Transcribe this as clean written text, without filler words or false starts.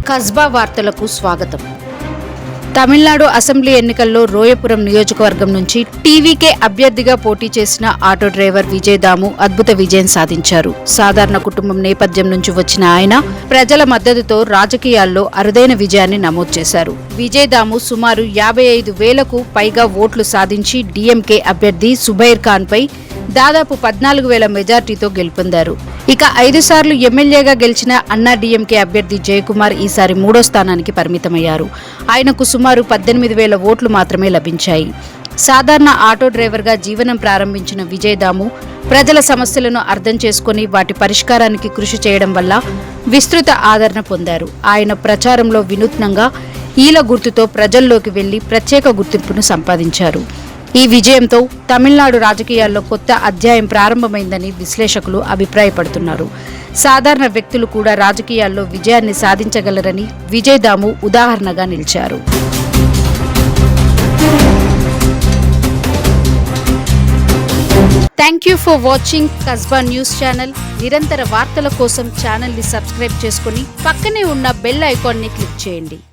కస్బా వార్తలకు స్వాగతం. తమిళనాడు అసెంబ్లీ ఎన్నికల్లో రోయపురం నియోజకవర్గం నుంచి టీవీకే అభ్యర్థిగా పోటీ చేసిన ఆటో డ్రైవర్ విజయ్ దాము అద్భుత విజయం సాధించారు. సాధారణ కుటుంబం నేపథ్యం నుంచి వచ్చిన ఆయన ప్రజల మద్దతుతో రాజకీయాల్లో అరుదైన విజయాన్ని నమోదు చేశారు. విజయ్ దాము సుమారు 55,000కు పైగా ఓట్లు సాధించి డీఎంకే అభ్యర్థి సుబైర్ ఖాన్ పై దాదాపు 14,000 మెజార్టీతో గెలుపొందారు. ఇక 5 సార్లు ఎమ్మెల్యేగా గెలిచిన అన్నా డీఎంకే అభ్యర్థి జయకుమార్ ఈసారి 3వ స్థానానికి పరిమితమయ్యారు. ఆయనకు సుమారు 18,000 ఓట్లు మాత్రమే లభించాయి. సాధారణ ఆటో డ్రైవర్గా జీవనం ప్రారంభించిన విజయ్ దాము ప్రజల సమస్యలను అర్థం చేసుకుని వాటి పరిష్కారానికి కృషి చేయడం వల్ల విస్తృత ఆదరణ పొందారు. ఆయన ప్రచారంలో వినూత్నంగా ఈల గుర్తుతో ప్రజల్లోకి వెళ్లి ప్రత్యేక గుర్తింపును సంపాదించారు. ఈ విజయంతో తమిళనాడు రాజకీయాల్లో కొత్త అధ్యాయం ప్రారంభమైందని విశ్లేషకులు అభిప్రాయపడుతున్నారు. సాధారణ వ్యక్తులు కూడా రాజకీయాల్లో విజయాన్ని సాధించగలరని విజయ్ దాము ఉదాహరణగా నిలిచారు. Thank you for watching Kasba news channel. నిరంతర వార్తల కోసం ఛానల్ ని సబ్స్క్రైబ్ చేసుకుని పక్కనే ఉన్న బెల్ ఐకాన్ ని క్లిక్ చేయండి.